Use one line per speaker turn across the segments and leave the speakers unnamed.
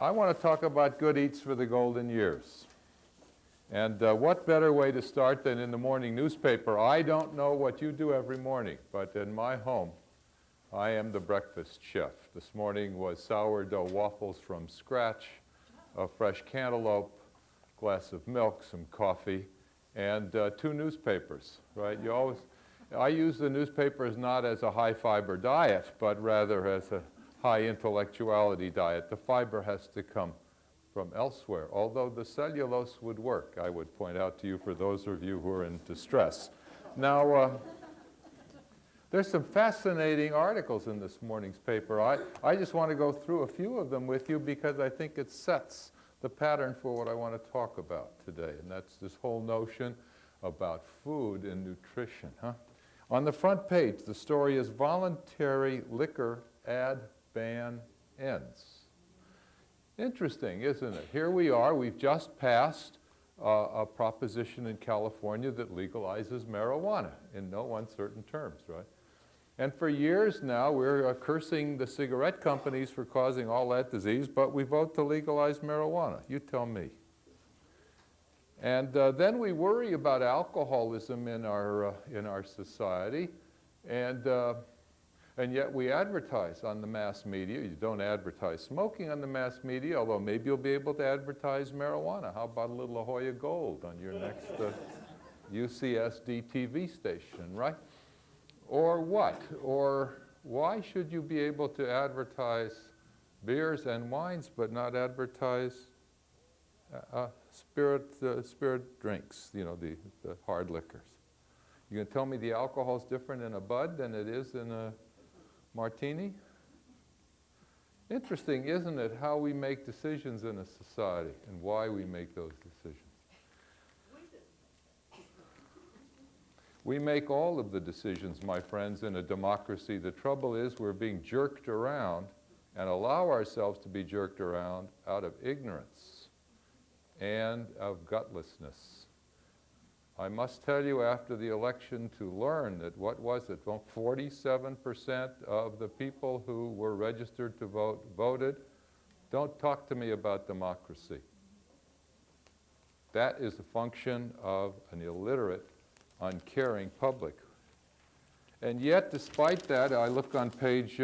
I want to talk about good eats for the golden years. And what better way to start than in the morning newspaper? I don't know what you do every morning, but in my home, I am the breakfast chef. This morning was sourdough waffles from scratch, a fresh cantaloupe, glass of milk, some coffee, and 2 newspapers, right? I use the newspapers not as a high-fiber diet, but rather as a high-intellectuality diet. The fiber has to come from elsewhere, although the cellulose would work, I would point out to you for those of you who are in distress. Now, there's some fascinating articles in this morning's paper. I just want to go through a few of them with you because I think it sets the pattern for what I want to talk about today, and that's this whole notion about food and nutrition. On the front page, the story is Voluntary Liquor Ad Ban Ends. Interesting, isn't it? Here we are, we've just passed a proposition in California that legalizes marijuana in no uncertain terms, right? And for years now, we're cursing the cigarette companies for causing all that disease, but we vote to legalize marijuana. You tell me. And then we worry about alcoholism in our society, and yet we advertise on the mass media. You don't advertise smoking on the mass media, although maybe you'll be able to advertise marijuana. How about a little La Jolla Gold on your next UCSD TV station, right? Or what? Or why should you be able to advertise beers and wines but not advertise spirit drinks, you know, the hard liquors? You gonna tell me the alcohol is different in a bud than it is in a martini? Interesting, isn't it, how we make decisions in a society and why we make those decisions? We make all of the decisions, my friends, in a democracy. The trouble is we're being jerked around and allow ourselves to be jerked around out of ignorance and of gutlessness. I must tell you, after the election, to learn that, what was it, well, 47% of the people who were registered to vote voted. Don't talk to me about democracy. That is a function of an illiterate, uncaring public. And yet, despite that, I look on page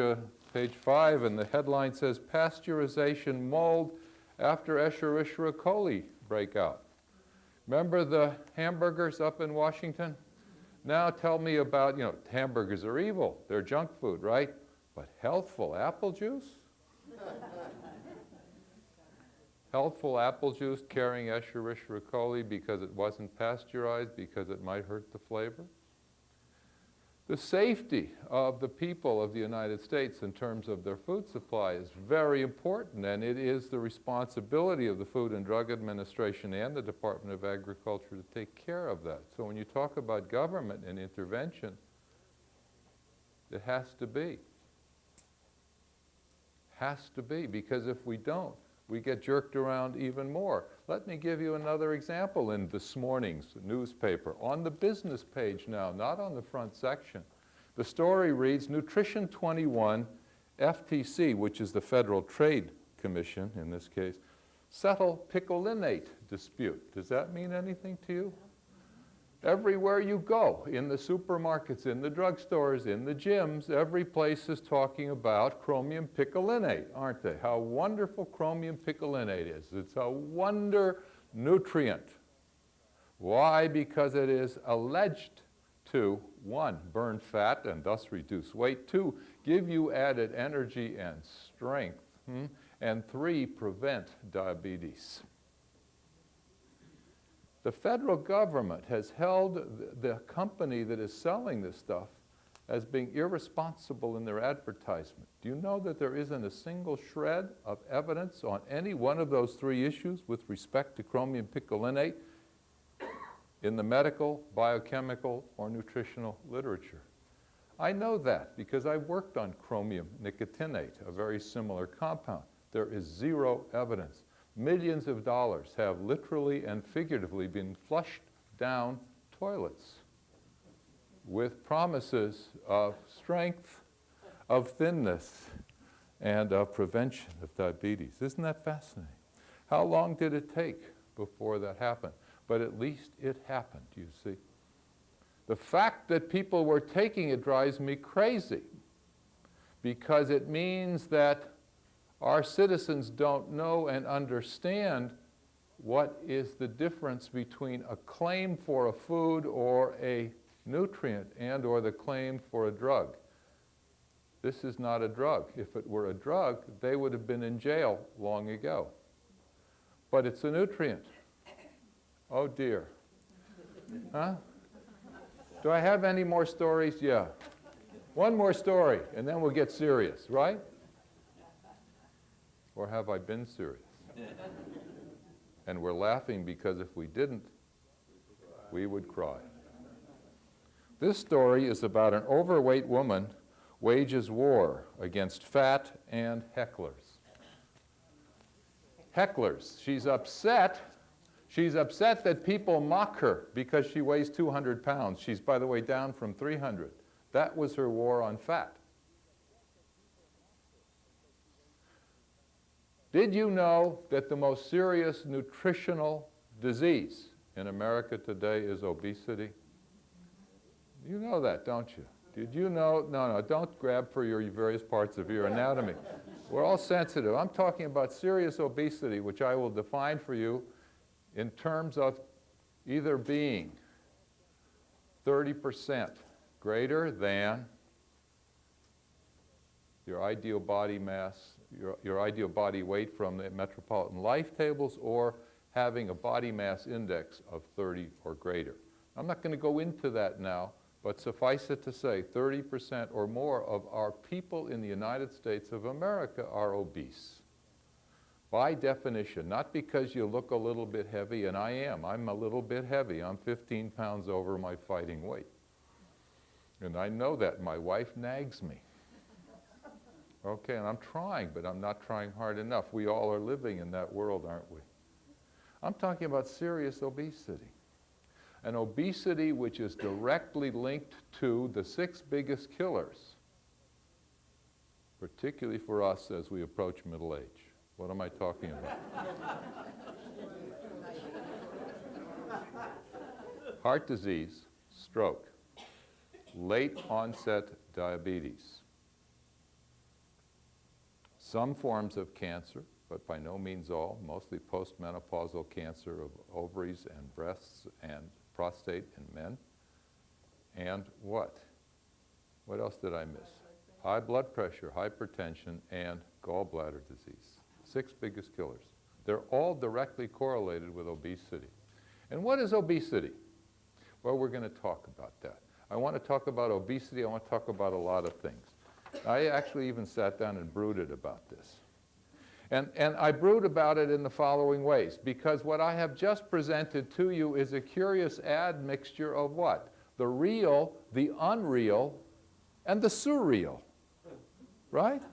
5, and the headline says, Pasteurization Mold After Escherichia coli Breakout. Remember the hamburgers up in Washington? Now tell me about, you know, hamburgers are evil. They're junk food, right? But healthful apple juice? Healthful apple juice carrying Escherichia coli because it wasn't pasteurized, because it might hurt the flavor? The safety of the people of the United States in terms of their food supply is very important, and it is the responsibility of the Food and Drug Administration and the Department of Agriculture to take care of that. So when you talk about government and intervention, it has to be. Has to be, because if we don't, we get jerked around even more. Let me give you another example in this morning's newspaper. On the business page now, not on the front section, the story reads, Nutrition 21, FTC, which is the Federal Trade Commission in this case, settle picolinate dispute. Does that mean anything to you? Everywhere you go, in the supermarkets, in the drugstores, in the gyms, every place is talking about chromium picolinate, aren't they? How wonderful chromium picolinate is. It's a wonder nutrient. Why? Because it is alleged to, 1, burn fat and thus reduce weight, 2, give you added energy and strength, and 3, prevent diabetes. The federal government has held the company that is selling this stuff as being irresponsible in their advertisement. Do you know that there isn't a single shred of evidence on any one of those 3 issues with respect to chromium picolinate in the medical, biochemical, or nutritional literature? I know that because I've worked on chromium nicotinate, a very similar compound. There is 0 evidence. Millions of dollars have literally and figuratively been flushed down toilets with promises of strength, of thinness, and prevention of diabetes. Isn't that fascinating? How long did it take before that happened? But at least it happened, you see. The fact that people were taking it drives me crazy, because it means that our citizens don't know and understand what is the difference between a claim for a food or a nutrient and or the claim for a drug. This is not a drug. If it were a drug, they would have been in jail long ago. But it's a nutrient. Oh dear. Huh? Do I have any more stories? Yeah. One more story, and then we'll get serious, right? Or have I been serious? And we're laughing because if we didn't, we would cry. This story is about an overweight woman wages war against fat and hecklers. Hecklers. She's upset. She's upset that people mock her because she weighs 200 pounds. She's, by the way, down from 300. That was her war on fat. Did you know that the most serious nutritional disease in America today is obesity? You know that, don't you? Did you know? No, don't grab for your various parts of your anatomy. We're all sensitive. I'm talking about serious obesity, which I will define for you in terms of either being 30% greater than your ideal body mass, your ideal body weight from the Metropolitan Life Tables, or having a body mass index of 30 or greater. I'm not going to go into that now, but suffice it to say 30% or more of our people in the United States of America are obese. By definition, not because you look a little bit heavy, and I am. I'm a little bit heavy. I'm 15 pounds over my fighting weight. And I know that. My wife nags me. Okay, and I'm trying, but I'm not trying hard enough. We all are living in that world, aren't we? I'm talking about serious obesity. An obesity which is directly linked to the 6 biggest killers, particularly for us as we approach middle age. What am I talking about? Heart disease, stroke, late onset diabetes, some forms of cancer, but by no means all, mostly postmenopausal cancer of ovaries and breasts and prostate in men. And what? What else did I miss? High blood pressure, hypertension, and gallbladder disease. 6 biggest killers. They're all directly correlated with obesity. And what is obesity? Well, we're going to talk about that. I want to talk about obesity. I want to talk about a lot of things. I actually even sat down and brooded about this. And I brood about it in the following ways, because what I have just presented to you is a curious admixture of what? The real, the unreal, and the surreal, right?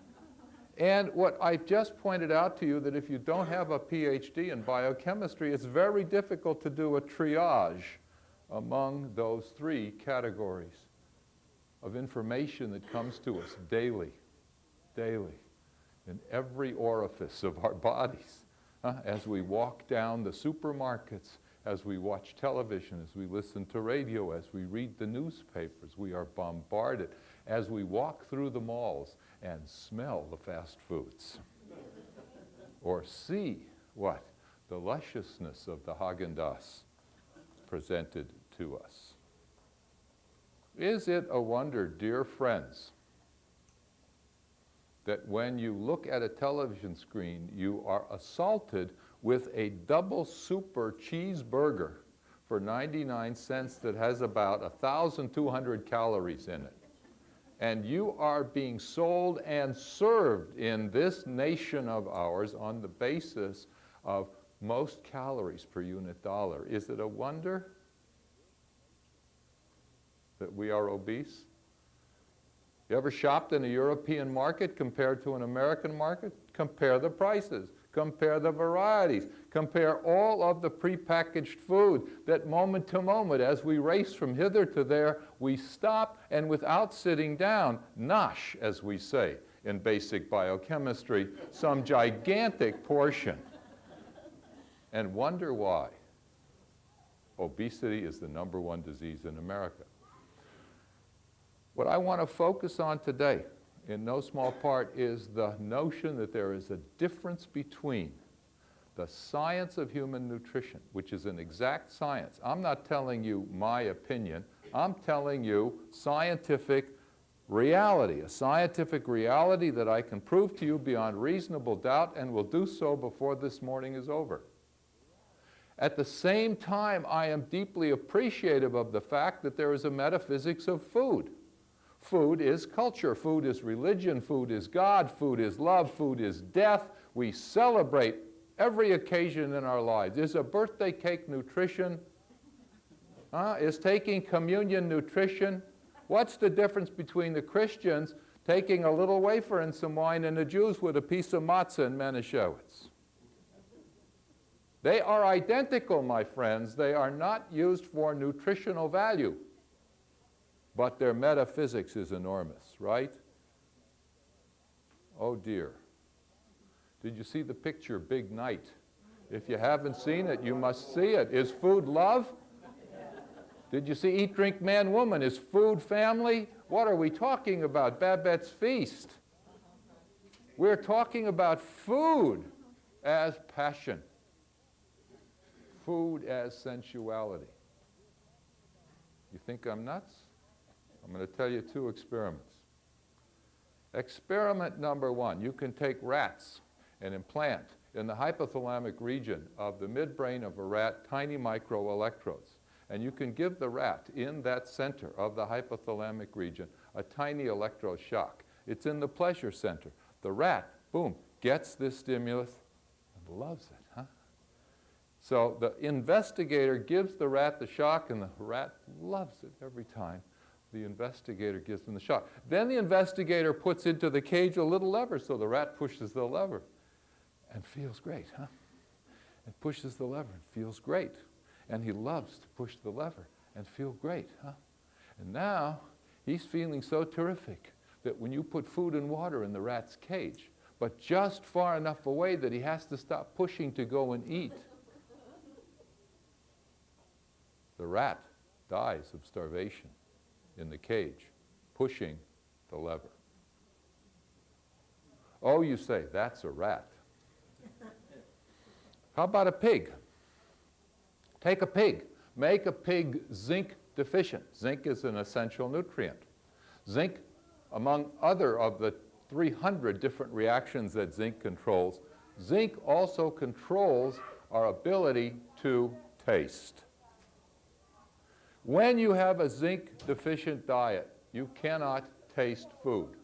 And what I've just pointed out to you, that if you don't have a PhD in biochemistry, it's very difficult to do a triage among those 3 categories of information that comes to us daily, in every orifice of our bodies, as we walk down the supermarkets, as we watch television, as we listen to radio, as we read the newspapers. We are bombarded as we walk through the malls and smell the fast foods, or see what? The lusciousness of the Haagen-Dazs presented to us. Is it a wonder, dear friends, that when you look at a television screen, you are assaulted with a double super cheeseburger for 99 cents that has about 1,200 calories in it? And you are being sold and served in this nation of ours on the basis of most calories per unit dollar. Is it a wonder that we are obese? You ever shopped in a European market compared to an American market? Compare the prices, compare the varieties, compare all of the prepackaged food that moment to moment, as we race from hither to there, we stop and without sitting down, nosh, as we say in basic biochemistry, some gigantic portion, and wonder why obesity is the #1 disease in America. What I want to focus on today, in no small part, is the notion that there is a difference between the science of human nutrition, which is an exact science. I'm not telling you my opinion. I'm telling you scientific reality, a scientific reality that I can prove to you beyond reasonable doubt and will do so before this morning is over. At the same time, I am deeply appreciative of the fact that there is a metaphysics of food. Food is culture, food is religion, food is God, food is love, food is death. We celebrate every occasion in our lives. Is a birthday cake nutrition? Is taking communion nutrition? What's the difference between the Christians taking a little wafer and some wine and the Jews with a piece of matzah and Manischewitz? They are identical, my friends. They are not used for nutritional value. But their metaphysics is enormous, right? Oh dear. Did you see the picture, Big Night? If you haven't seen it, you must see it. Is food love? Did you see Eat, Drink, Man, Woman? Is food family? What are we talking about? Babette's Feast. We're talking about food as passion. Food as sensuality. You think I'm nuts? I'm going to tell you 2 experiments. Experiment number 1, you can take rats and implant in the hypothalamic region of the midbrain of a rat tiny microelectrodes. And you can give the rat in that center of the hypothalamic region a tiny electrode shock. It's in the pleasure center. The rat, boom, gets this stimulus and loves it, huh? So the investigator gives the rat the shock, and the rat loves it every time the investigator gives him the shock. Then the investigator puts into the cage a little lever, so the rat pushes the lever and feels great, huh? And pushes the lever and feels great. And he loves to push the lever and feel great, huh? And now he's feeling so terrific that when you put food and water in the rat's cage, but just far enough away that he has to stop pushing to go and eat, the rat dies of starvation in the cage, pushing the lever. Oh, you say, that's a rat. How about a pig? Take a pig. Make a pig zinc deficient. Zinc is an essential nutrient. Zinc, among other of the 300 different reactions that zinc controls, zinc also controls our ability to taste. When you have a zinc deficient diet, you cannot taste food.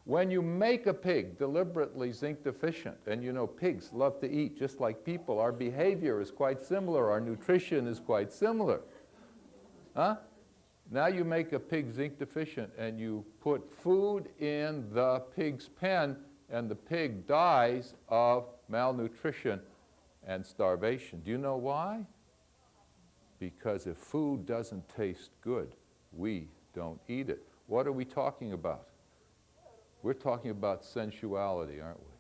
When you make a pig deliberately zinc deficient, and you know pigs love to eat just like people, our behavior is quite similar, our nutrition is quite similar. Huh? Now you make a pig zinc deficient and you put food in the pig's pen and the pig dies of malnutrition and starvation. Do you know why? Because if food doesn't taste good, we don't eat it. What are we talking about? We're talking about sensuality, aren't we?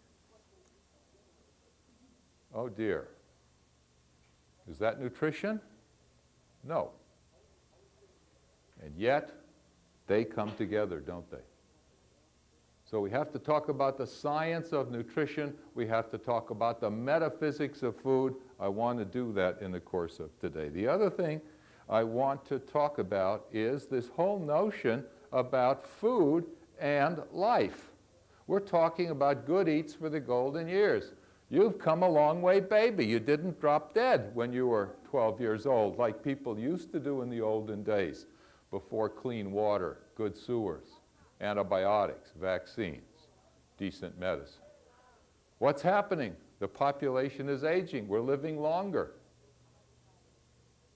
Oh dear. Is that nutrition? No. And yet, they come together, don't they? So we have to talk about the science of nutrition. We have to talk about the metaphysics of food. I want to do that in the course of today. The other thing I want to talk about is this whole notion about food and life. We're talking about good eats for the golden years. You've come a long way, baby. You didn't drop dead when you were 12 years old, like people used to do in the olden days, before clean water, good sewers, antibiotics, vaccines, decent medicine. What's happening? The population is aging. We're living longer.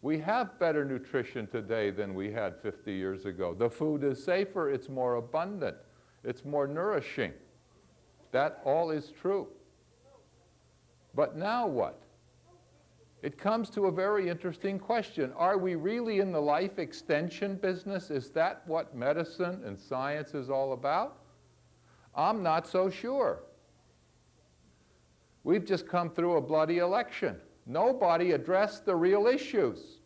We have better nutrition today than we had 50 years ago. The food is safer, it's more abundant, it's more nourishing. That all is true. But now what? It comes to a very interesting question. Are we really in the life extension business? Is that what medicine and science is all about? I'm not so sure. We've just come through a bloody election. Nobody addressed the real issues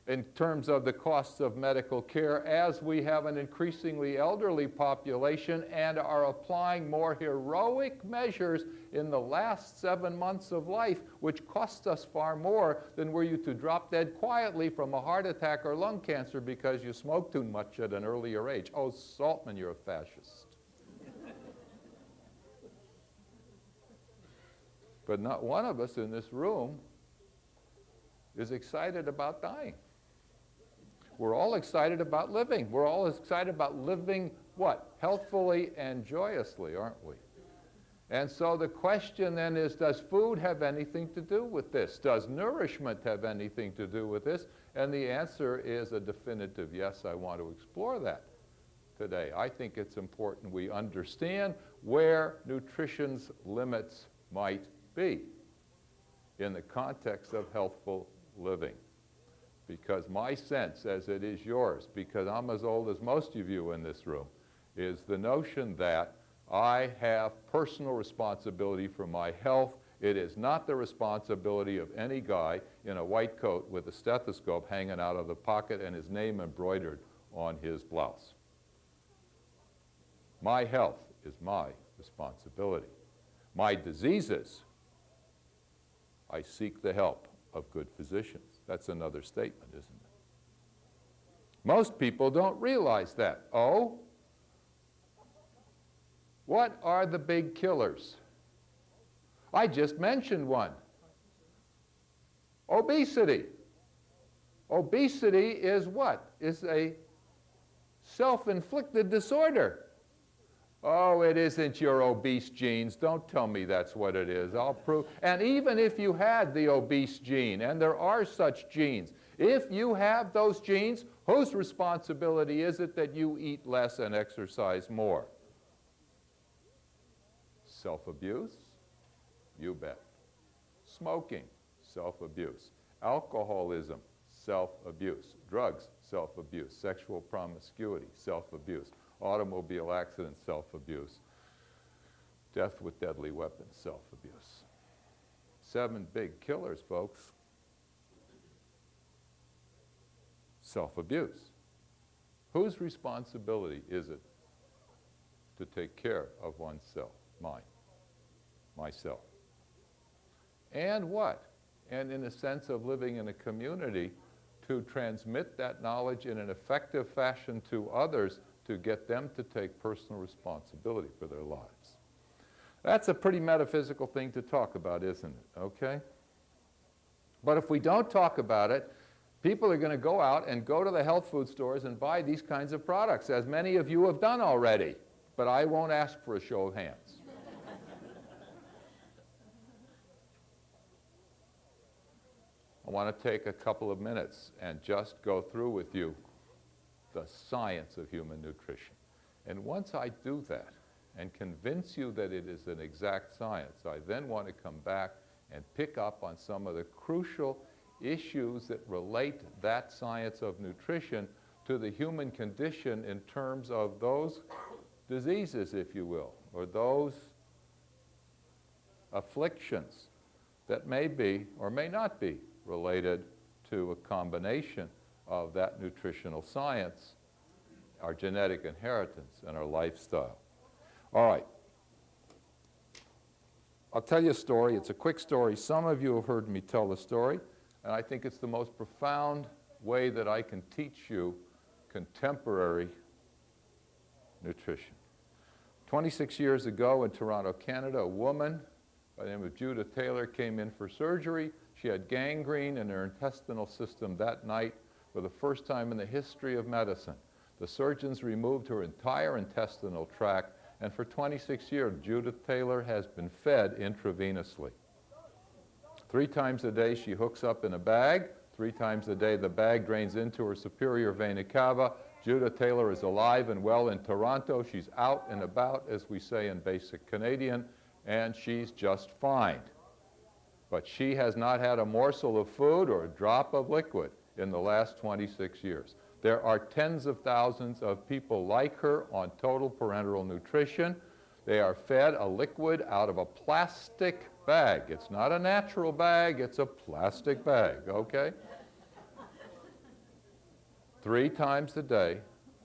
in terms of the costs of medical care, as we have an increasingly elderly population and are applying more heroic measures in the last 7 months of life, which cost us far more than were you to drop dead quietly from a heart attack or lung cancer because you smoked too much at an earlier age. Oh, Saltman, you're a fascist. But not one of us in this room is excited about dying. We're all excited about living. We're all excited about living, what? Healthfully and joyously, aren't we? And so the question then is, does food have anything to do with this? Does nourishment have anything to do with this? And the answer is a definitive yes. I want to explore that today. I think it's important we understand where nutrition's limits might be in the context of healthful living. Because my sense, as it is yours, because I'm as old as most of you in this room, is the notion that I have personal responsibility for my health. It is not the responsibility of any guy in a white coat with a stethoscope hanging out of the pocket and his name embroidered on his blouse. My health is my responsibility. My diseases, I seek the help of good physicians. That's another statement, isn't it? Most people don't realize that. Oh, what are the big killers? I just mentioned one. Obesity. Obesity is what? Is a self-inflicted disorder. Oh, it isn't your obese genes. Don't tell me that's what it is. I'll prove. And even if you had the obese gene, and there are such genes, if you have those genes, whose responsibility is it that you eat less and exercise more? Self-abuse? You bet. Smoking? Self-abuse. Alcoholism? Self-abuse. Drugs? Self-abuse. Sexual promiscuity? Self-abuse. Automobile accident, self-abuse. Death with deadly weapons, self-abuse. 7 big killers, folks. Self-abuse. Whose responsibility is it to take care of oneself? Mine. Myself. And what? And in a sense of living in a community, to transmit that knowledge in an effective fashion to others to get them to take personal responsibility for their lives. That's a pretty metaphysical thing to talk about, isn't it? Okay? But if we don't talk about it, people are going to go out and go to the health food stores and buy these kinds of products, as many of you have done already. But I won't ask for a show of hands. I want to take a couple of minutes and just go through with you the science of human nutrition. And once I do that and convince you that it is an exact science, I then want to come back and pick up on some of the crucial issues that relate that science of nutrition to the human condition in terms of those diseases, if you will, or those afflictions that may be or may not be related to a combination of that nutritional science, our genetic inheritance, and our lifestyle. All right. I'll tell you a story. It's a quick story. Some of you have heard me tell the story, and I think it's the most profound way that I can teach you contemporary nutrition. 26 years ago in Toronto, Canada, a woman by the name of Judith Taylor came in for surgery. She had gangrene in her intestinal system that night for the first time in the history of medicine. The surgeons removed her entire intestinal tract, and for 26 years, Judith Taylor has been fed intravenously. 3 times a day, she hooks up in a bag. 3 times a day, the bag drains into her superior vena cava. Judith Taylor is alive and well in Toronto. She's out and about, as we say in basic Canadian, and she's just fine. But she has not had a morsel of food or a drop of liquid in the last 26 years. There are tens of thousands of people like her on total parenteral nutrition. They are fed a liquid out of a plastic bag. It's not a natural bag, it's a plastic bag, okay? 3 times a day.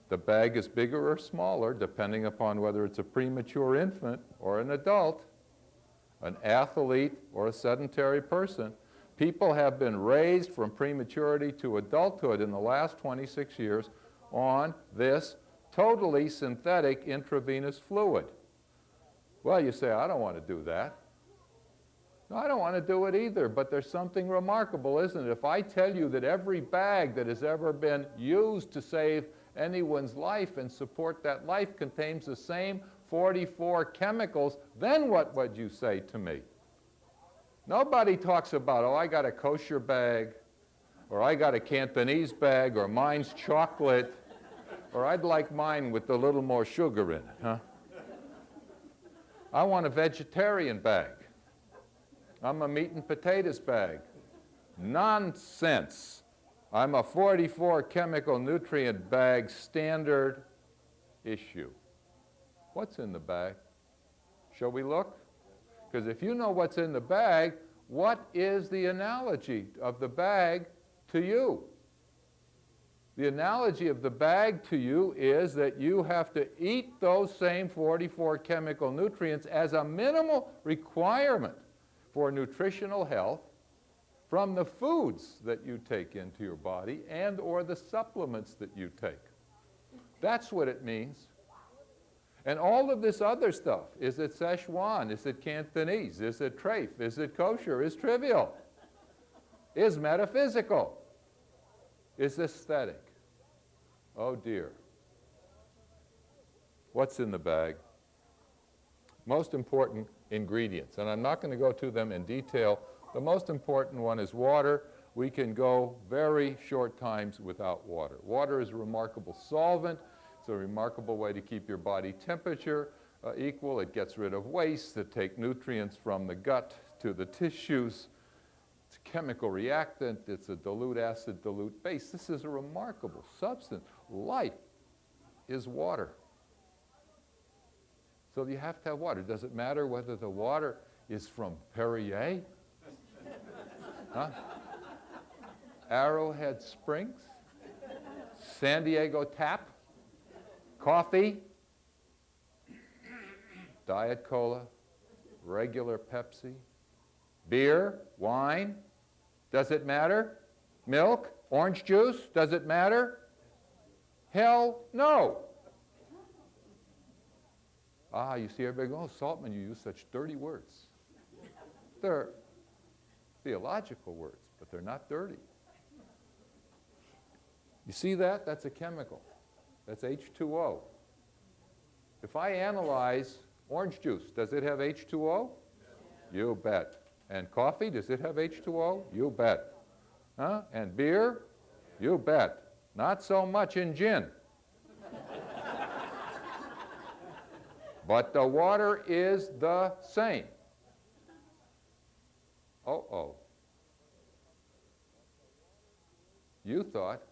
The bag is bigger or smaller, depending upon whether it's a premature infant or an adult, an athlete or a sedentary person. People have been raised from prematurity to adulthood in the last 26 years on this totally synthetic intravenous fluid. Well, you say, I don't want to do that. No, I don't want to do it either, but there's something remarkable, isn't it? If I tell you that every bag that has ever been used to save anyone's life and support that life contains the same 44 chemicals, then what would you say to me? Nobody talks about, oh, I got a kosher bag, or I got a Cantonese bag, or mine's chocolate, or I'd like mine with a little more sugar in it, huh? I want a vegetarian bag. I'm a meat and potatoes bag. Nonsense. I'm a 44 chemical nutrient bag, standard issue. What's in the bag? Shall we look? Because if you know what's in the bag, what is the analogy of the bag to you? The analogy of the bag to you is that you have to eat those same 44 chemical nutrients as a minimal requirement for nutritional health from the foods that you take into your body and or the supplements that you take. That's what it means. And all of this other stuff, is it Szechuan, is it Cantonese, is it treif, is it kosher, is trivial, is metaphysical, is aesthetic. Oh dear. What's in the bag? Most important ingredients, and I'm not going to go to them in detail. The most important one is water. We can go very short times without water. Water is a remarkable solvent. It's a remarkable way to keep your body temperature equal. It gets rid of waste that take nutrients from the gut to the tissues. It's a chemical reactant. It's a dilute acid, dilute base. This is a remarkable substance. Life is water. So you have to have water. Does it matter whether the water is from Perrier? Huh? Arrowhead Springs? San Diego Tap? Coffee? Diet Cola? Regular Pepsi? Beer? Wine? Does it matter? Milk? Orange juice? Does it matter? Hell no. Ah, you see everybody going, oh, Saltman, you use such dirty words. They're theological words, but they're not dirty. You see that? That's a chemical. That's H2O. If I analyze orange juice, does it have H2O? You bet. And coffee, does it have H2O? You bet. Huh? And beer? You bet. Not so much in gin. But the water is the same. Uh-oh. You thought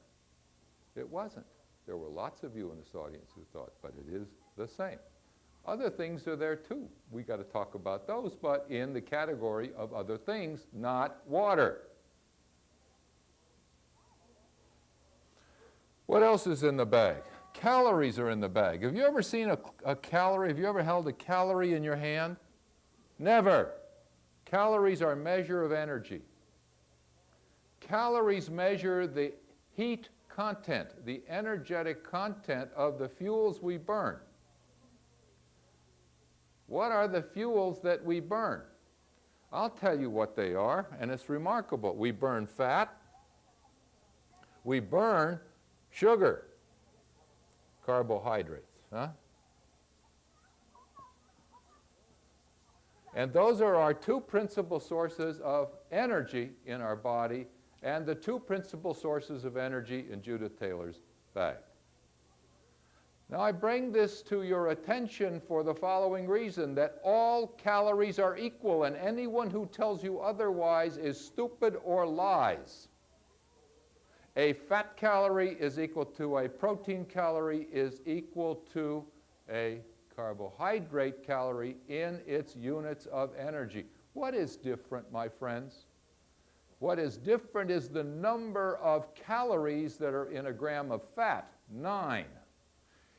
it wasn't. There were lots of you in this audience who thought, but it is the same. Other things are there too. We got to talk about those, but in the category of other things, not water. What else is in the bag? Calories are in the bag. Have you ever seen a calorie? Have you ever held a calorie in your hand? Never. Calories are a measure of energy. Calories measure the heat content, the energetic content of the fuels we burn. What are the fuels that we burn? I'll tell you what they are, and it's remarkable. We burn fat. We burn sugar. Carbohydrates, huh? And those are our two principal sources of energy in our body and the two principal sources of energy in Judith Taylor's bag. Now I bring this to your attention for the following reason, that all calories are equal, and anyone who tells you otherwise is stupid or lies. A fat calorie is equal to a protein calorie is equal to a carbohydrate calorie in its units of energy. What is different, my friends? What is different is the number of calories that are in a gram of fat, 9.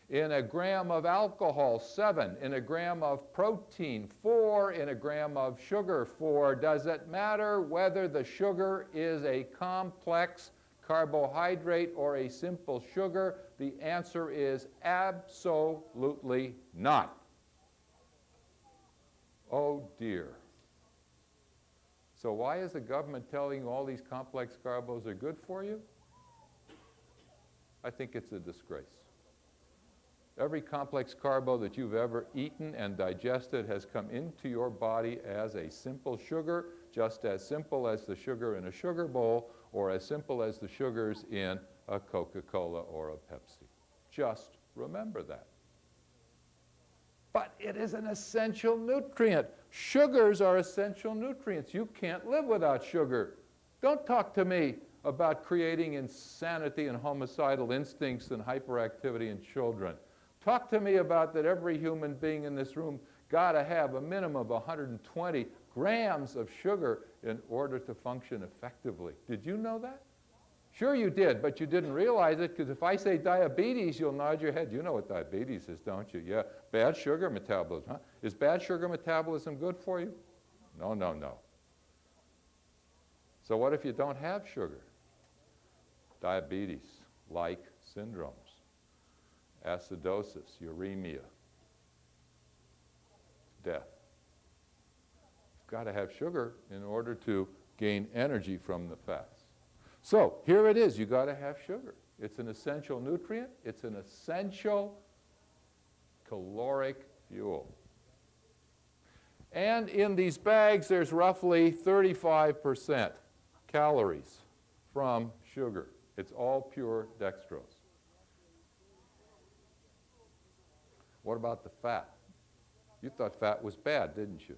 In a gram of alcohol, 7. In a gram of protein, 4. In a gram of sugar, 4. Does it matter whether the sugar is a complex carbohydrate or a simple sugar? The answer is absolutely not. Oh dear. So why is the government telling you all these complex carbos are good for you? I think it's a disgrace. Every complex carbo that you've ever eaten and digested has come into your body as a simple sugar, just as simple as the sugar in a sugar bowl or as simple as the sugars in a Coca-Cola or a Pepsi. Just remember that. But it is an essential nutrient. Sugars are essential nutrients. You can't live without sugar. Don't talk to me about creating insanity and homicidal instincts and hyperactivity in children. Talk to me about that every human being in this room got to have a minimum of 120 grams of sugar in order to function effectively. Did you know that? Sure you did, but you didn't realize it, because if I say diabetes, you'll nod your head. You know what diabetes is, don't you? Yeah, bad sugar metabolism, huh? Is bad sugar metabolism good for you? No, no, no. So what if you don't have sugar? Diabetes-like syndromes, acidosis, uremia, death. You've got to have sugar in order to gain energy from the fats. So here it is. You've got to have sugar. It's an essential nutrient. It's an essential caloric fuel. And in these bags, there's roughly 35% calories from sugar. It's all pure dextrose. What about the fat? You thought fat was bad, didn't you?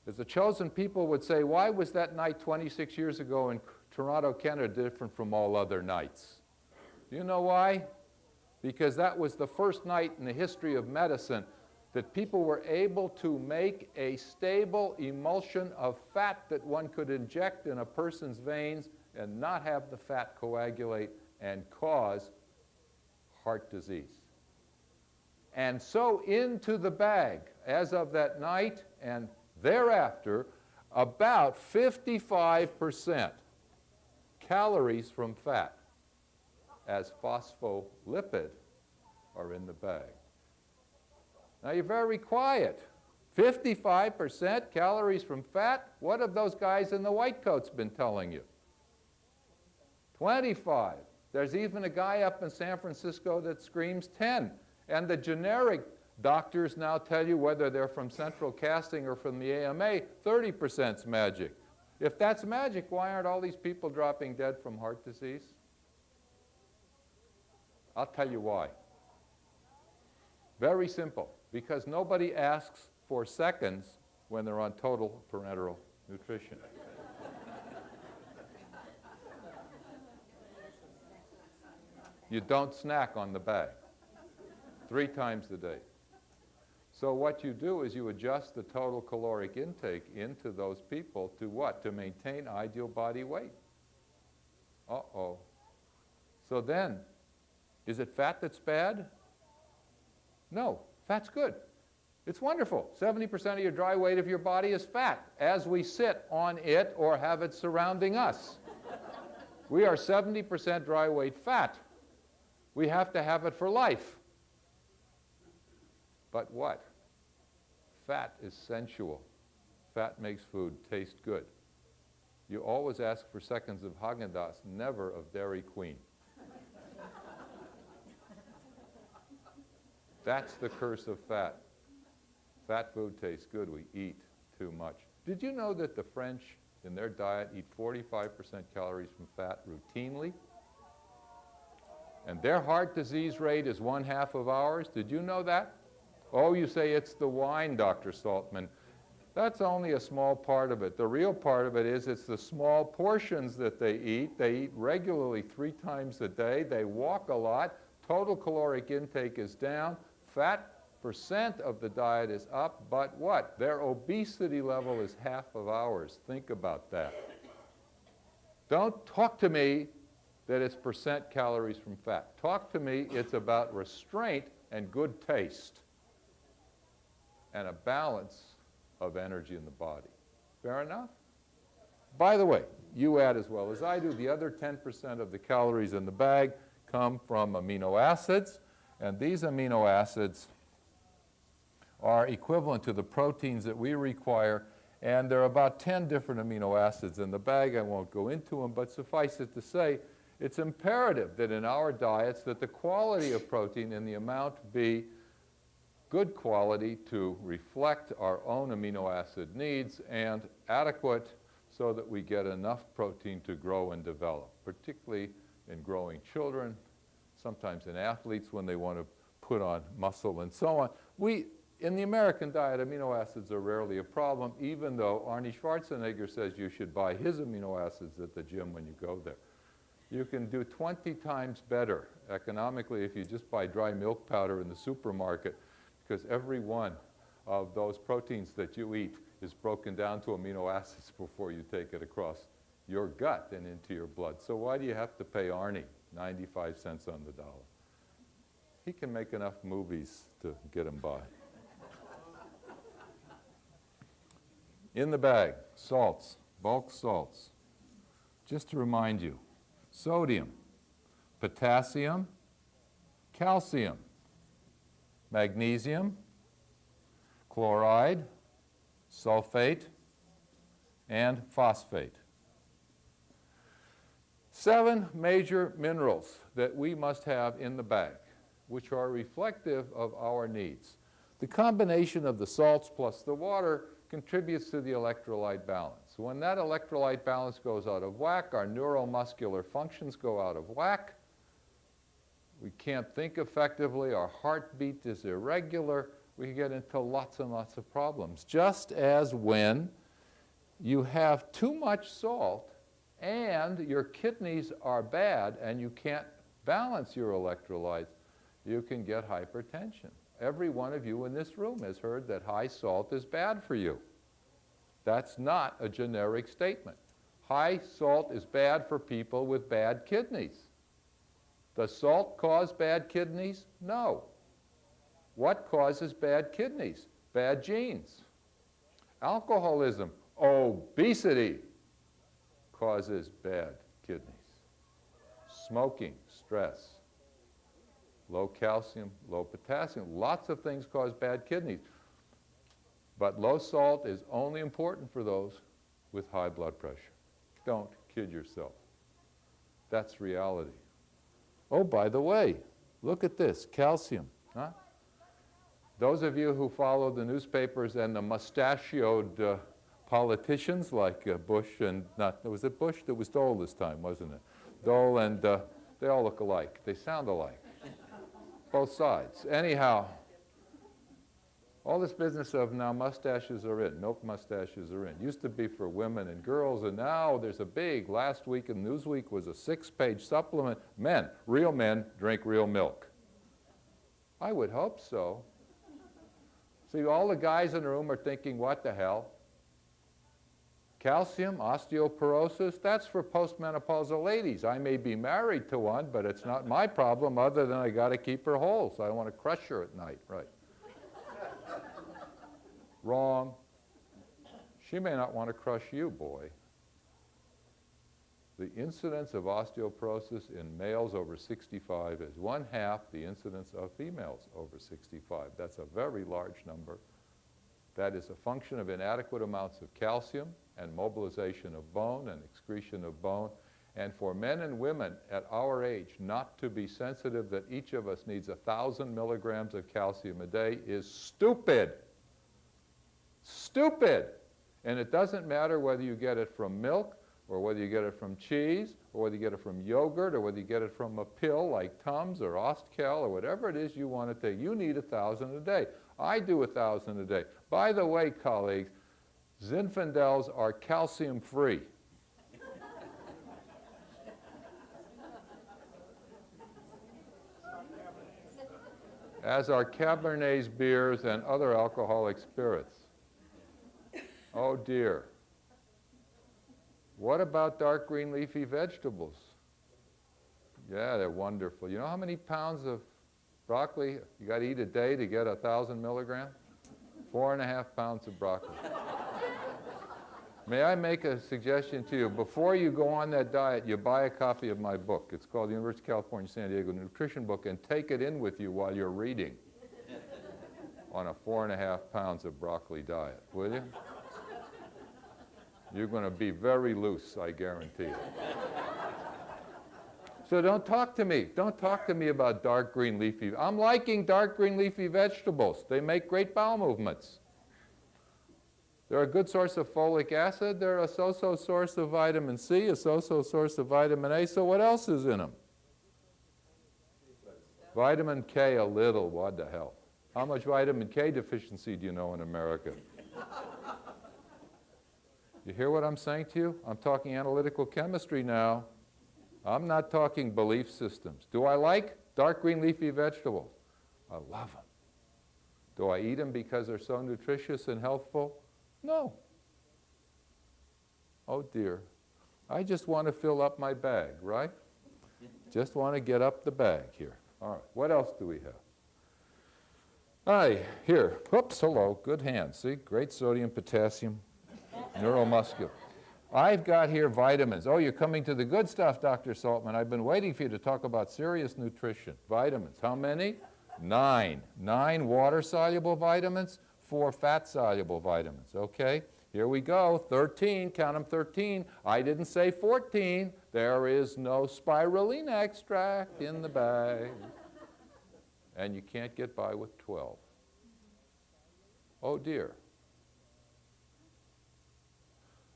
As the chosen people would say, why was that night 26 years ago in Toronto, Canada different from all other nights? Do you know why? Because that was the first night in the history of medicine that people were able to make a stable emulsion of fat that one could inject in a person's veins and not have the fat coagulate and cause heart disease. And so into the bag, as of that night and thereafter, about 55% calories from fat as phospholipid are in the bag. Now you're very quiet. 55% calories from fat? What have those guys in the white coats been telling you? 25. There's even a guy up in San Francisco that screams 10. And the generic doctors now tell you, whether they're from Central Casting or from the AMA, 30%'s magic. If that's magic, why aren't all these people dropping dead from heart disease? I'll tell you why. Very simple. Because nobody asks for seconds when they're on total parenteral nutrition. You don't snack on the bag 3 times a day. So what you do is you adjust the total caloric intake into those people to what? To maintain ideal body weight. Uh-oh. So then, is it fat that's bad? No, fat's good. It's wonderful. 70% of your dry weight of your body is fat as we sit on it or have it surrounding us. We are 70% dry weight fat. We have to have it for life. But what? Fat is sensual. Fat makes food taste good. You always ask for seconds of Haagen-Dazs, never of Dairy Queen. That's the curse of fat. Fat food tastes good. We eat too much. Did you know that the French, in their diet, eat 45% calories from fat routinely? And their heart disease rate is 1/2 of ours. Did you know that? Oh, you say it's the wine, Dr. Saltman. That's only a small part of it. The real part of it is it's the small portions that they eat. They eat regularly 3 times a day. They walk a lot. Total caloric intake is down. Fat percent of the diet is up, but what? Their obesity level is half of ours. Think about that. Don't talk to me that it's percent calories from fat. Talk to me it's about restraint and good taste and a balance of energy in the body. Fair enough? By the way, you add as well as I do, the other 10% of the calories in the bag come from amino acids, and these amino acids are equivalent to the proteins that we require, and there are about 10 different amino acids in the bag. I won't go into them, but suffice it to say, it's imperative that in our diets that the quality of protein and the amount be good quality to reflect our own amino acid needs and adequate so that we get enough protein to grow and develop, particularly in growing children, sometimes in athletes when they want to put on muscle and so on. In the American diet, amino acids are rarely a problem, even though Arnie Schwarzenegger says you should buy his amino acids at the gym when you go there. You can do 20 times better economically if you just buy dry milk powder in the supermarket, because every one of those proteins that you eat is broken down to amino acids before you take it across your gut and into your blood. So why do you have to pay Arnie 95 cents on the dollar? He can make enough movies to get him by. In the bag, salts, bulk salts. Just to remind you, sodium, potassium, calcium, magnesium, chloride, sulfate, and phosphate. 7 major minerals that we must have in the bag, which are reflective of our needs. The combination of the salts plus the water contributes to the electrolyte balance. When that electrolyte balance goes out of whack, our neuromuscular functions go out of whack. We can't think effectively, our heartbeat is irregular, we get into lots and lots of problems. Just as when you have too much salt and your kidneys are bad and you can't balance your electrolytes, you can get hypertension. Every one of you in this room has heard that high salt is bad for you. That's not a generic statement. High salt is bad for people with bad kidneys. Does salt cause bad kidneys? No. What causes bad kidneys? Bad genes. Alcoholism, obesity causes bad kidneys. Smoking, stress. Low calcium, low potassium. Lots of things cause bad kidneys. But low salt is only important for those with high blood pressure. Don't kid yourself. That's reality. Oh, by the way, look at this, calcium. Huh? Those of you who follow the newspapers and the mustachioed politicians like Bush and, was it Bush? It was Dole this time, wasn't it? Dole and they all look alike. They sound alike. Both sides. Anyhow, all this business of now mustaches are in, milk mustaches are in. Used to be for women and girls, and now there's a big, last week in Newsweek was a 6-page supplement. Men, real men, drink real milk. I would hope so. See, all the guys in the room are thinking, what the hell? Calcium, osteoporosis, that's for postmenopausal ladies. I may be married to one, but it's not my problem other than I got to keep her whole, so I don't want to crush her at night, right? Wrong. She may not want to crush you, boy. The incidence of osteoporosis in males over 65 is 1/2 the incidence of females over 65. That's a very large number. That is a function of inadequate amounts of calcium and mobilization of bone and excretion of bone. And for men and women at our age not to be sensitive that each of us needs 1,000 milligrams of calcium a day is stupid. Stupid! And it doesn't matter whether you get it from milk or whether you get it from cheese or whether you get it from yogurt or whether you get it from a pill like Tums or Ostkel or whatever it is you want to take. You need 1,000 a day. I do 1,000 a day. By the way, colleagues, Zinfandels are calcium-free. as are Cabernets, beers, and other alcoholic spirits. Oh dear. What about dark green leafy vegetables? Yeah, they're wonderful. You know how many pounds of broccoli you got to eat a day to get 1,000 milligrams? 4.5 pounds of broccoli. May I make a suggestion to you? Before you go on that diet, you buy a copy of my book. It's called the University of California, San Diego Nutrition Book, and take it in with you while you're reading on a 4.5 pounds of broccoli diet, will you? You're going to be very loose, I guarantee you. So don't talk to me. Don't talk to me about dark green leafy. I'm liking dark green leafy vegetables. They make great bowel movements. They're a good source of folic acid. They're a so-so source of vitamin C, a so-so source of vitamin A. So what else is in them? Vitamin K a little. What the hell? How much vitamin K deficiency do you know in America? You hear what I'm saying to you? I'm talking analytical chemistry now. I'm not talking belief systems. Do I like dark green leafy vegetables? I love them. Do I eat them because they're so nutritious and healthful? No. Oh dear. I just want to fill up my bag, right? Just want to get up the bag here. All right, what else do we have? Here. Whoops, hello, good hand. See, great sodium, potassium, neuromuscular. I've got here vitamins. Oh, you're coming to the good stuff, Dr. Saltman. I've been waiting for you to talk about serious nutrition. Vitamins, how many? 9. 9 water-soluble vitamins, 4 fat-soluble vitamins. Okay, here we go. 13, count them 13. I didn't say 14. There is no spirulina extract in the bag. And you can't get by with 12. Oh dear.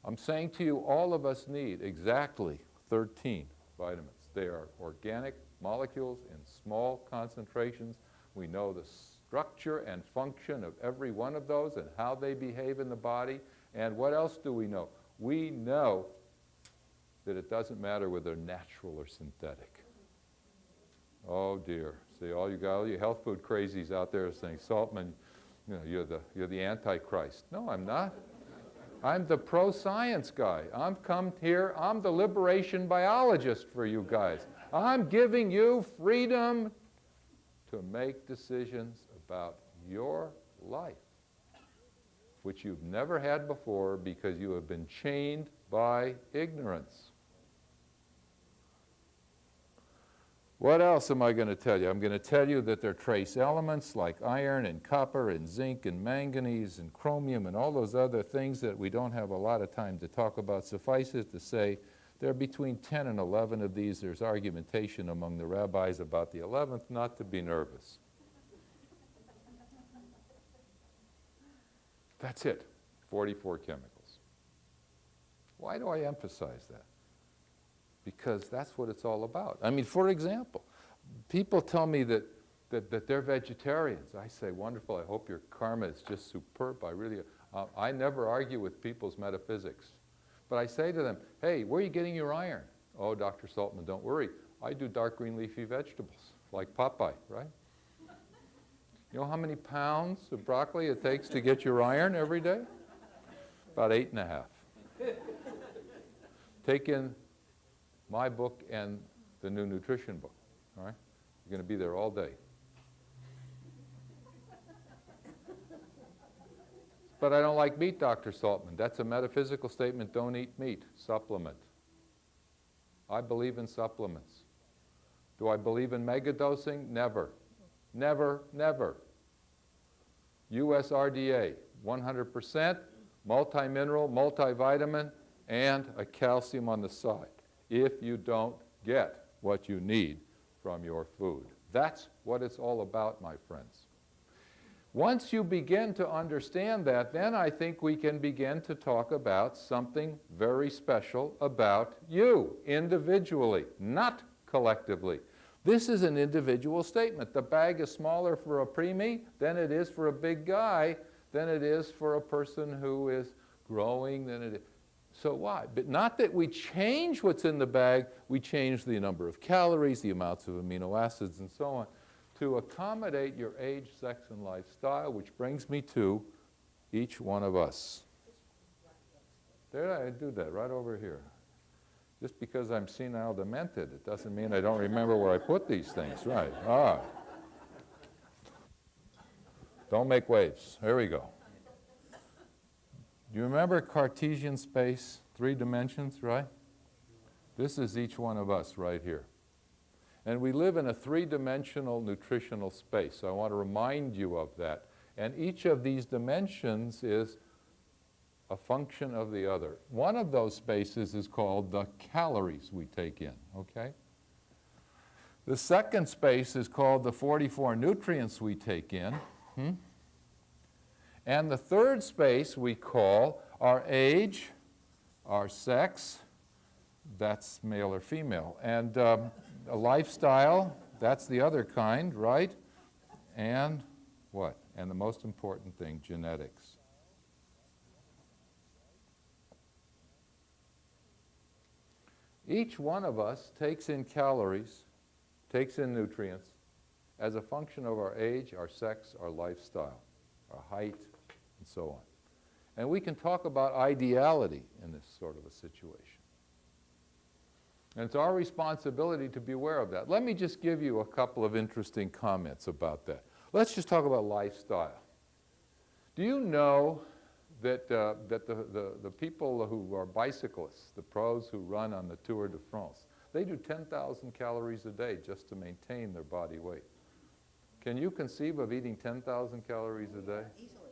I'm saying to you, all of us need exactly 13 vitamins. They are organic molecules in small concentrations. We know the structure and function of every one of those and how they behave in the body. And what else do we know? We know that it doesn't matter whether they're natural or synthetic. Oh dear. See, all you health food crazies out there saying, Saltman, you know, you're the Antichrist. No, I'm not. I'm the pro-science guy. I'm come here, I'm the liberation biologist for you guys. I'm giving you freedom to make decisions about your life, which you've never had before because you have been chained by ignorance. What else am I going to tell you? I'm going to tell you that there are trace elements like iron and copper and zinc and manganese and chromium and all those other things that we don't have a lot of time to talk about. Suffice it to say, there are between 10 and 11 of these. There's argumentation among the rabbis about the 11th, not to be nervous. That's it, 44 chemicals. Why do I emphasize that? Because that's what it's all about. I mean, for example, people tell me that they're vegetarians. I say, wonderful, I hope your karma is just superb. I never argue with people's metaphysics. But I say to them, hey, where are you getting your iron? Oh, Dr. Saltman, don't worry. I do dark green leafy vegetables, like Popeye, right? You know how many pounds of broccoli it takes to get your iron every day? About 8.5. Take in my book and the new nutrition book, all right? You're going to be there all day. But I don't like meat, Dr. Saltman. That's a metaphysical statement. Don't eat meat. Supplement. I believe in supplements. Do I believe in megadosing? Never. Never, never. USRDA, 100%, multi-mineral, multivitamin, and a calcium on the side if you don't get what you need from your food. That's what it's all about, my friends. Once you begin to understand that, then I think we can begin to talk about something very special about you individually, not collectively. This is an individual statement. The bag is smaller for a preemie than it is for a big guy, than it is for a person who is growing, than it is. So why? But not that we change what's in the bag, we change the number of calories, the amounts of amino acids, and so on. to accommodate your age, sex, and lifestyle, which brings me to each one of us. There, I do that right over here. Just because I'm senile demented, it doesn't mean I don't remember where I put these things. Right. Ah. Don't make waves. Here we go. Do you remember Cartesian space, 3 dimensions, right? This is each one of us right here. And we live in a 3-dimensional nutritional space. So I want to remind you of that. And each of these dimensions is a function of the other. One of those spaces is called the calories we take in, okay? The second space is called the 44 nutrients we take in. And the third space we call our age, our sex, that's male or female, and a lifestyle, that's the other kind, right? And what? And the most important thing, genetics. Each one of us takes in calories, takes in nutrients as a function of our age, our sex, our lifestyle, our height, and so on. And we can talk about ideality in this sort of a situation. And it's our responsibility to be aware of that. Let me just give you a couple of interesting comments about that. Let's just talk about lifestyle. Do you know that, the people who are bicyclists, the pros who run on the Tour de France, they do 10,000 calories a day just to maintain their body weight? Can you conceive of eating 10,000 calories a day?
Easily.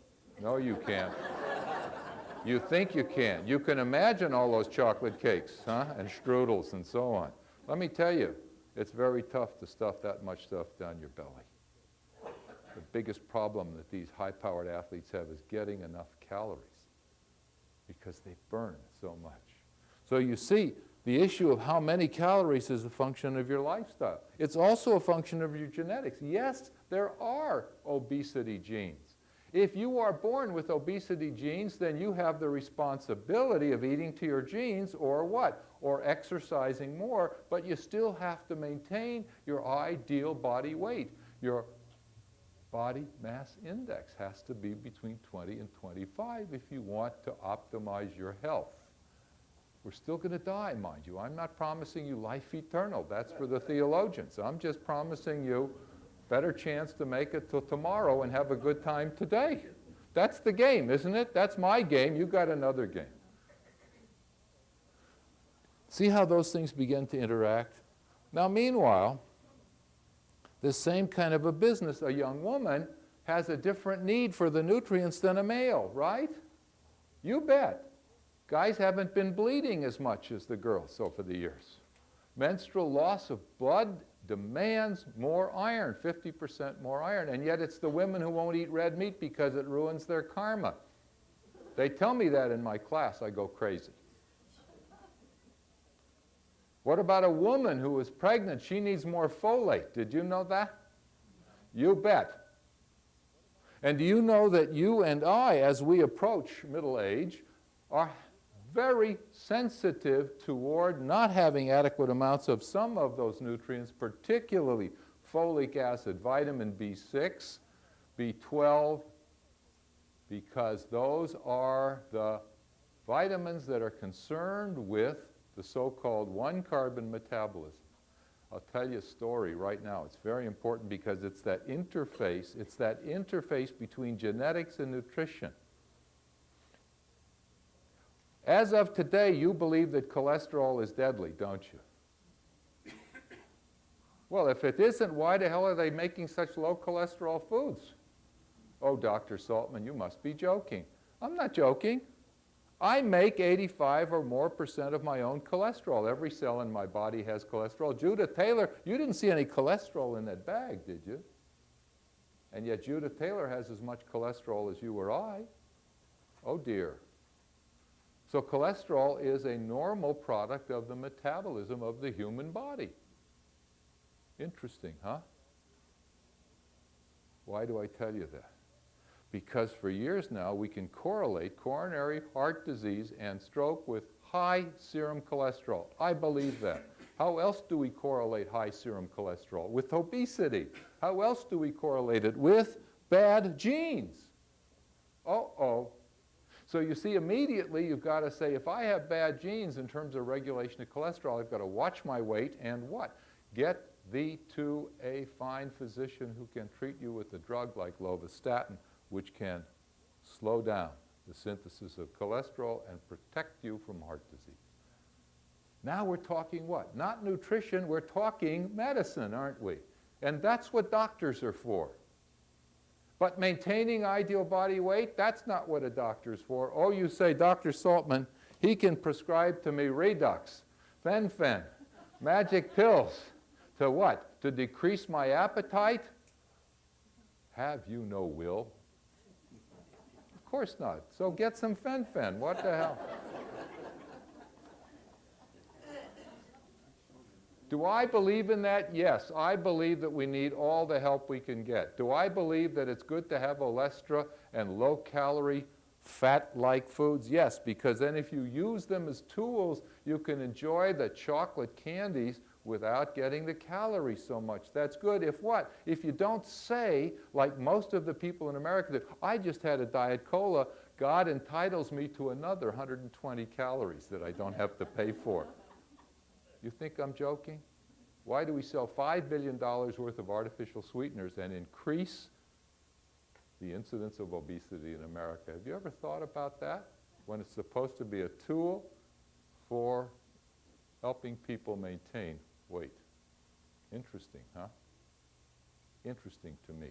No, you can't. You think you can. You can imagine all those chocolate cakes, huh? And strudels and so on. Let me tell you, it's very tough to stuff that much stuff down your belly. The biggest problem that these high-powered athletes have is getting enough calories because they burn so much. So you see, the issue of how many calories is a function of your lifestyle. It's also a function of your genetics. Yes, there are obesity genes. If you are born with obesity genes, then you have the responsibility of eating to your genes or what? Or exercising more, but you still have to maintain your ideal body weight. Your body mass index has to be between 20 and 25 if you want to optimize your health. We're still going to die, mind you. I'm not promising you life eternal. That's for the theologians. I'm just promising you better chance to make it till tomorrow and have a good time today. That's the game, isn't it? That's my game. You got another game. See how those things begin to interact? Now, meanwhile, this same kind of a business, a young woman has a different need for the nutrients than a male, right? You bet. Guys haven't been bleeding as much as the girls over the years. Menstrual loss of blood demands more iron, 50% more iron, and yet it's the women who won't eat red meat because it ruins their karma. They tell me that in my class. I go crazy. What about a woman who is pregnant? She needs more folate. Did you know that? You bet. And do you know that you and I, as we approach middle age, are very sensitive toward not having adequate amounts of some of those nutrients, particularly folic acid, vitamin B6, B12, because those are the vitamins that are concerned with the so-called one-carbon metabolism. I'll tell you a story right now. It's very important because it's that interface between genetics and nutrition. As of today, you believe that cholesterol is deadly, don't you? Well, if it isn't, why the hell are they making such low cholesterol foods? Oh, Dr. Saltman, you must be joking. I'm not joking. I make 85% or more of my own cholesterol. Every cell in my body has cholesterol. Judith Taylor, you didn't see any cholesterol in that bag, did you? And yet Judith Taylor has as much cholesterol as you or I. Oh, dear. So cholesterol is a normal product of the metabolism of the human body. Interesting, huh? Why do I tell you that? Because for years now we can correlate coronary heart disease and stroke with high serum cholesterol. I believe that. How else do we correlate high serum cholesterol? With obesity. How else do we correlate it? With bad genes. Uh-oh. So you see, immediately you've got to say, if I have bad genes in terms of regulation of cholesterol, I've got to watch my weight and what? Get thee to a fine physician who can treat you with a drug like lovastatin, which can slow down the synthesis of cholesterol and protect you from heart disease. Now we're talking what? Not nutrition, we're talking medicine, aren't we? And that's what doctors are for. But maintaining ideal body weight, that's not what a doctor's for. Oh, you say, Dr. Saltman, he can prescribe to me Redux, Fen-Phen, magic pills. To what? To decrease my appetite? Have you no will? Of course not. So get some Fen-Phen. What the hell? Do I believe in that? Yes, I believe that we need all the help we can get. Do I believe that it's good to have olestra and low-calorie, fat-like foods? Yes, because then if you use them as tools, you can enjoy the chocolate candies without getting the calories so much. That's good. If what? If you don't say, like most of the people in America do, I just had a Diet Cola, God entitles me to another 120 calories that I don't have to pay for. You think I'm joking? Why do we sell $5 billion worth of artificial sweeteners and increase the incidence of obesity in America? Have you ever thought about that? When it's supposed to be a tool for helping people maintain weight. Interesting, huh? Interesting to me.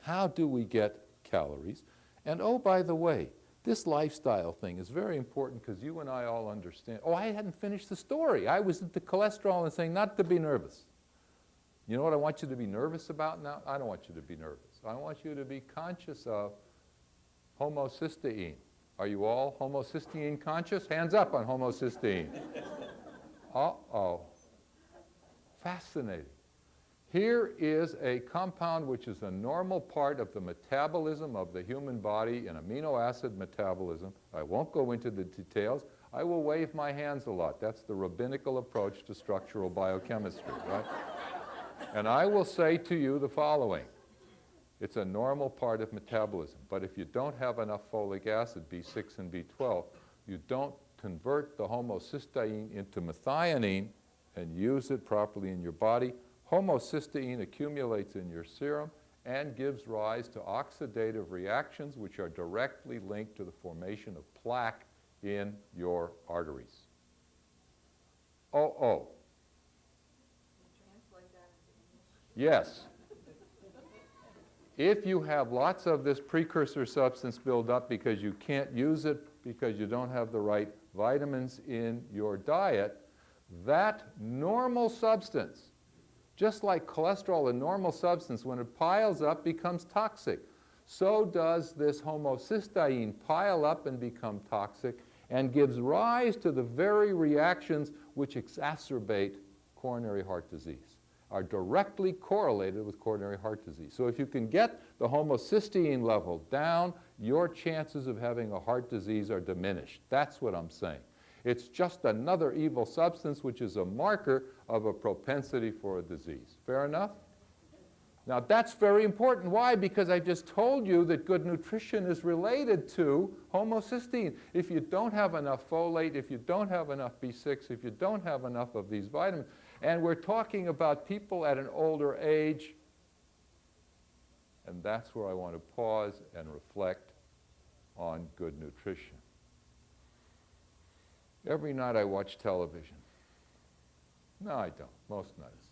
How do we get calories? And oh, by the way, this lifestyle thing is very important because you and I all understand. Oh, I hadn't finished the story. I was into cholesterol and saying not to be nervous. You know what I want you to be nervous about now? I don't want you to be nervous. I want you to be conscious of homocysteine. Are you all homocysteine conscious? Hands up on homocysteine. Uh-oh. Fascinating. Here is a compound which is a normal part of the metabolism of the human body, an amino acid metabolism. I won't go into the details. I will wave my hands a lot. That's the rabbinical approach to structural biochemistry, right? And I will say to you the following. It's a normal part of metabolism. But if you don't have enough folic acid, B6 and B12, you don't convert the homocysteine into methionine and use it properly in your body. Homocysteine accumulates in your serum and gives rise to oxidative reactions which are directly linked to the formation of plaque in your arteries. Oh.
Translate that into English?
Yes. If you have lots of this precursor substance build up because you can't use it because you don't have the right vitamins in your diet, that normal substance, just like cholesterol, a normal substance, when it piles up, becomes toxic. So does this homocysteine pile up and become toxic and gives rise to the very reactions which exacerbate coronary heart disease, are directly correlated with coronary heart disease. So if you can get the homocysteine level down, your chances of having a heart disease are diminished. That's what I'm saying. It's just another evil substance which is a marker of a propensity for a disease. Fair enough? Now that's very important. Why? Because I just told you that good nutrition is related to homocysteine. If you don't have enough folate, if you don't have enough B6, if you don't have enough of these vitamins, and we're talking about people at an older age, and that's where I want to pause and reflect on good nutrition. Every night I watch television. No, I don't, most nights.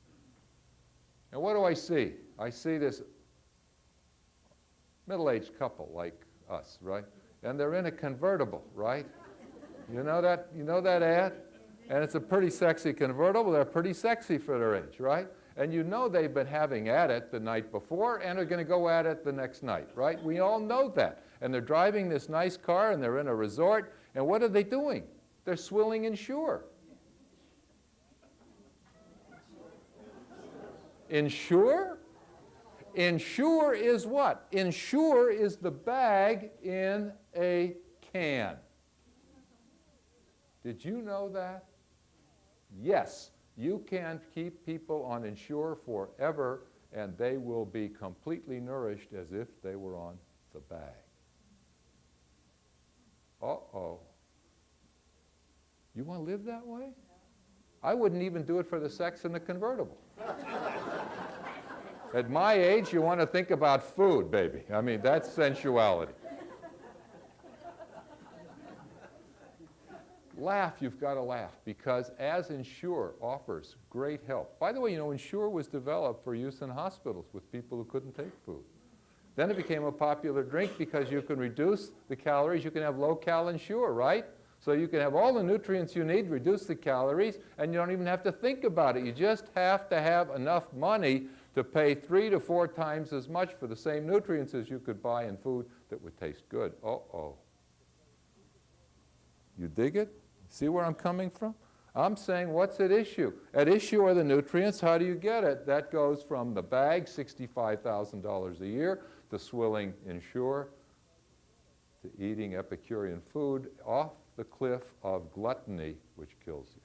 And what do I see? I see this middle-aged couple like us, right? And they're in a convertible, right? You know that ad? And it's a pretty sexy convertible. They're pretty sexy for their age, right? And you know they've been having at it the night before and are going to go at it the next night, right? We all know that. And they're driving this nice car and they're in a resort. And what are they doing? They're swilling Ensure. Ensure? Ensure is what? Ensure is the bag in a can. Did you know that? Yes, you can keep people on Ensure forever, and they will be completely nourished as if they were on the bag. Uh-oh. You want to live that way? I wouldn't even do it for the sex in the convertible. At my age, you want to think about food, baby. I mean, that's sensuality. Laugh, you've got to laugh, because as Ensure offers great help. By the way, you know, Ensure was developed for use in hospitals with people who couldn't take food. Then it became a popular drink because you can reduce the calories. You can have low-cal Ensure, right? So you can have all the nutrients you need, reduce the calories, and you don't even have to think about it. You just have to have enough money to pay 3 to 4 times as much for the same nutrients as you could buy in food that would taste good. Uh-oh. You dig it? See where I'm coming from? I'm saying, what's at issue? At issue are the nutrients. How do you get it? That goes from the bag, $65,000 a year, to swilling Ensure, to eating Epicurean food, off the cliff of gluttony, which kills you.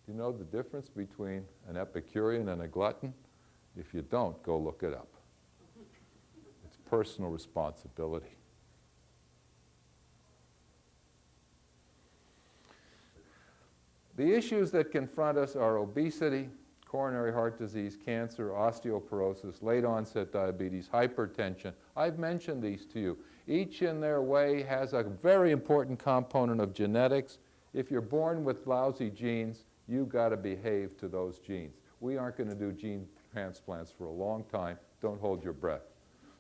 Do you know the difference between an Epicurean and a glutton? If you don't, go look it up. It's personal responsibility. The issues that confront us are obesity, coronary heart disease, cancer, osteoporosis, late onset diabetes, hypertension. I've mentioned these to you. Each in their way has a very important component of genetics. If you're born with lousy genes, you've got to behave to those genes. We aren't going to do gene transplants for a long time. Don't hold your breath.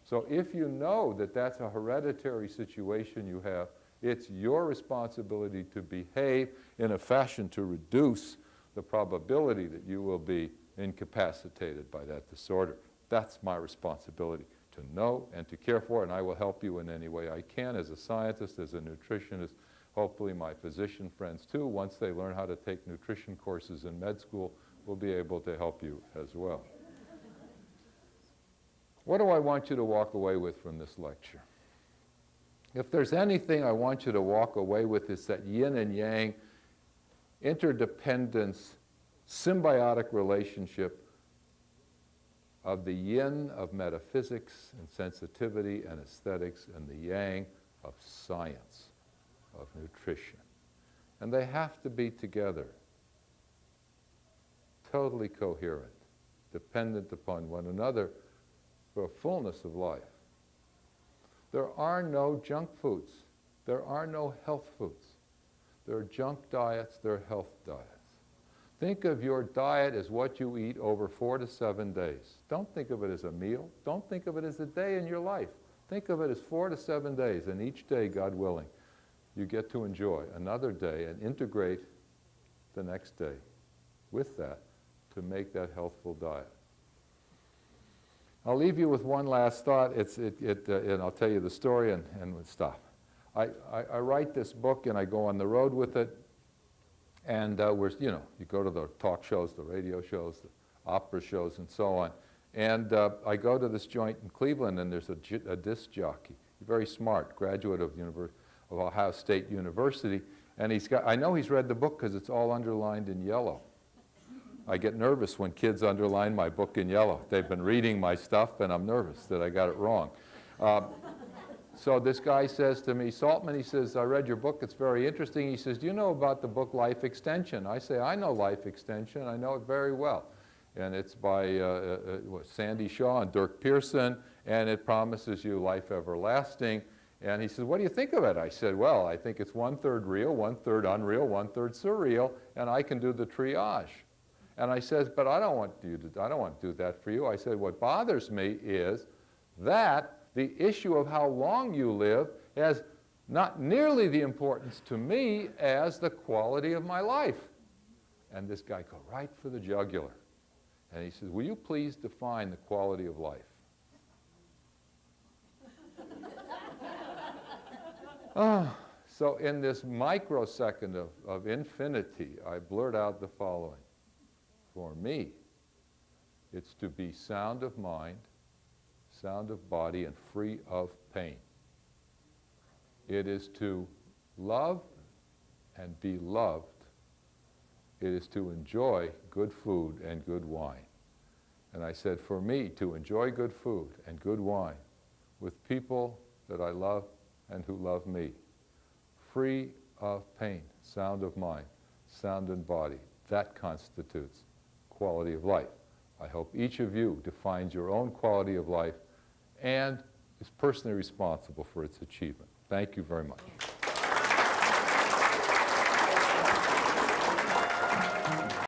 So if you know that that's a hereditary situation you have, it's your responsibility to behave in a fashion to reduce the probability that you will be incapacitated by that disorder. That's my responsibility, to know and to care for, and I will help you in any way I can as a scientist, as a nutritionist, hopefully my physician friends too. Once they learn how to take nutrition courses in med school, will be able to help you as well. What do I want you to walk away with from this lecture? If there's anything I want you to walk away with, it's that yin and yang, interdependence, symbiotic relationship of the yin of metaphysics and sensitivity and aesthetics and the yang of science, of nutrition. And they have to be together, totally coherent, dependent upon one another for a fullness of life. There are no junk foods. There are no health foods. There are junk diets, there are health diets. Think of your diet as what you eat over 4 to 7 days. Don't think of it as a meal. Don't think of it as a day in your life. Think of it as 4 to 7 days, and each day, God willing, you get to enjoy another day and integrate the next day with that to make that healthful diet. I'll leave you with one last thought, and I'll tell you the story and we'll stop. I write this book and I go on the road with it, and you go to the talk shows, the radio shows, the opera shows, and so on. And I go to this joint in Cleveland, and there's a disc jockey, very smart, graduate of Ohio State University, and I know he's read the book because it's all underlined in yellow. I get nervous when kids underline my book in yellow. They've been reading my stuff, and I'm nervous that I got it wrong. So this guy says to me, Saltman, he says, I read your book, it's very interesting. He says, do you know about the book Life Extension? I say, I know Life Extension, I know it very well. And it's by Sandy Shaw and Dirk Pearson, and it promises you life everlasting. And he says, what do you think of it? I said, well, I think it's 1/3 real, 1/3 unreal, 1/3 surreal, and I can do the triage. And I says, but I don't want to do that for you. I said, what bothers me is that the issue of how long you live has not nearly the importance to me as the quality of my life. And this guy goes right for the jugular. And he says, will you please define the quality of life? So in this microsecond of infinity, I blurt out the following. For me, it's to be sound of mind, sound of body, and free of pain. It is to love and be loved. It is to enjoy good food and good wine. And I said, for me, to enjoy good food and good wine with people that I love and who love me, free of pain, sound of mind, sound in body, that constitutes quality of life. I hope each of you defines your own quality of life and is personally responsible for its achievement. Thank you very much.